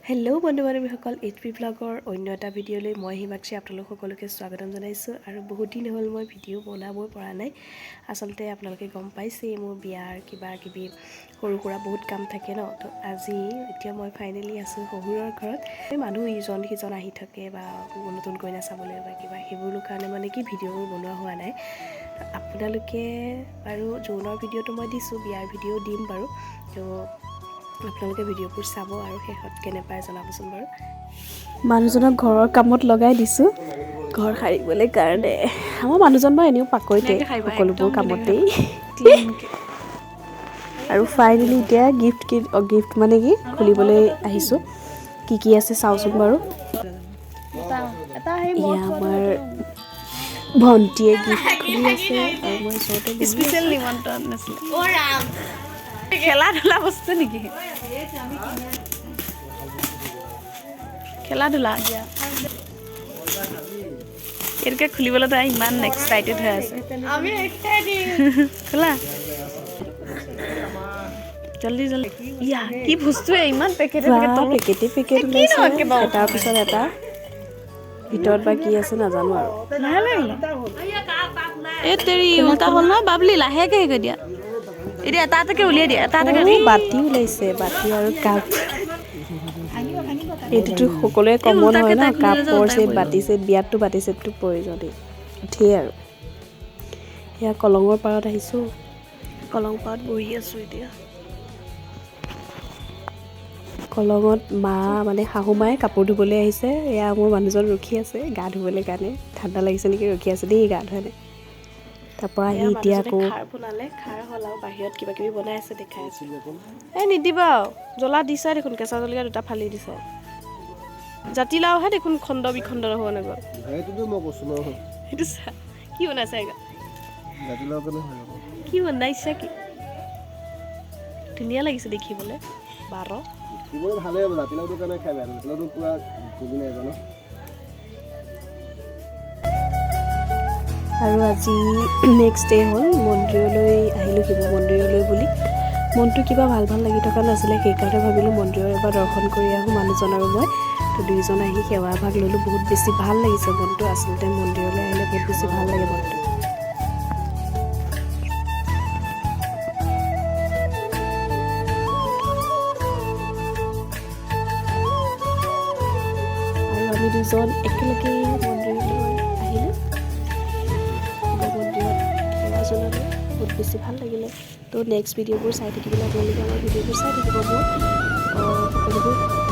Hello' বন্ধু-বান্ধৱীসকল, HP ব্লগৰ অন্য এটা ভিডিঅ'লৈ মই হিমাক্ষী আপোনালোক সকলোকে স্বাগতম জনাইছোঁ। আৰু বহুত দিন হ'ল মই ভিডিঅ' বনাবই পৰা নাই। আচলতে আপোনালোকে গম পাইছেই মোৰ বিয়াৰ কিবা কিবি সৰু সুৰা বহুত কাম থাকে ন। তো আজি এতিয়া মই ফাইনেলি আছোঁ শহুৰৰ ঘৰত। মানুহ ইজন সিজন আহি থাকে বা নতুন কইনা চাবলৈ বা কিবা সেইবোৰৰ কাৰণে মানে কি ভিডিঅ'বোৰ বনোৱা হোৱা নাই। আপোনালোকে বাৰু জোৰোণৰ ভিডিঅ'টো মই দিছোঁ, বিয়াৰ ভিডিঅ' দিম বাৰু। তো আপোনালোকে ভিডিঅ'বোৰ চাব আৰু শেষত কেনে পায় জনাবচোন বাৰু। মানুহজনক ঘৰৰ কামত লগাই দিছোঁ, ঘৰ সাৰিবলৈ কাৰণে। আমাৰ মানুহজন বাৰু এনেও পাকৈতে সকলোবোৰ কামতেই। আৰু ফাইনেলি এতিয়া গিফ্ট মানে কি খুলিবলৈ আহিছোঁ। কি আছে চাওঁচোন বাৰু। এয়া আমাৰ ভণ্টিয়ে গিফ্ট খুলি আছে আৰু মই ওচৰতে স্পেচিয়েল নিমন্ত্ৰণ আছিলে। খেলা ধূলা বস্তু নেকি? খেলা ধূলা এইটোকে খুলিবলৈ তাই ইমান এক্সাইটেড হৈ আছে। খোলা জল্দি জল্দি। ইয়া কি বস্তু ইমান পেকেট ওলাইছে এটাৰ পিছত এটা। ভিতৰত বা কি আছে নাজানো আৰু। এই তেৰি উল্টা হ'ল নহয় বাবলি, লাহেকে হেৰি কৰি দিয়া। এতিয়া এটা এটাকে উলিয়াই দিয়া, এটা এটাকে। বাতি ওলাইছে, বাতি আৰু কাপ। এইটোতো সকলোৱে কমন হয় ন, কাপৰ ছেট, বাতি ছেট। বিয়াততো বাতি ছেটটো প্ৰয়োজনেই উঠেই আৰু। সেয়া কলঙৰ পাৰত আহিছোঁ, কলং পাৰত বহি আছোঁ এতিয়া। কলঙত মা মানে শাহু মায়ে কাপোৰ ধুবলৈ আহিছে। এয়া মোৰ মানুহজন ৰখি আছে গা ধুবলৈ কাৰণে। ঠাণ্ডা লাগিছে নেকি, ৰখি আছে দেই গা ধুৱানে। তাৰপৰা আহি এতিয়া আকৌ খাৰ বনালে, খাৰ হ'ল আৰু বাহিৰত কিবা কিবি বনাই আছে দেখাই আছে। এই নিদিবা আৰু, জ্বলা দিছা দেখোন, কেঁচা জলকীয়া দুটা ফালি দিছা। জাতিলাওহে দেখোন খণ্ড বিখণ্ড হৈ নগ'ল। সেইটো চা কি বনাইছে কি বনাইছে কি ধুনীয়া লাগিছে দেখিবলৈ। ভালে হ'ব, জাতিলাওটো কাৰণে খাই বেয়া, জাতিলাওটো পুৰা বুজি নাই জানো। আৰু আজি নেক্সট ডে হ'ল, মন্দিৰলৈ আহিলোঁ, শিৱ মন্দিৰলৈ বুলি। মনটো কিবা ভাল লাগি থকা নাছিলে, সেইকাৰণে ভাবিলোঁ মন্দিৰৰ এবাৰ দৰ্শন কৰি আহোঁ মানুহজন আৰু মই। তো দুয়োজন আহি সেৱা ভাগ ল'লোঁ, বহুত বেছি ভাল লাগিছে মনটো। আচলতে মন্দিৰলৈ আহিলে বহুত বেছি ভাল লাগে মনটো। আৰু আমি দুজন একেলগে মন্দিৰলৈ আহিলোঁ, শিৱ মন্দিৰত সেৱা জনালোঁ, বহুত বেছি ভাল লাগিলে। তো নেক্সট ভিডিঅ'বোৰ চাই থাকিবলৈ আপোনালোকে আমাৰ ভিডিঅ'বোৰ চাই থাকিব মোৰ সকলোবোৰ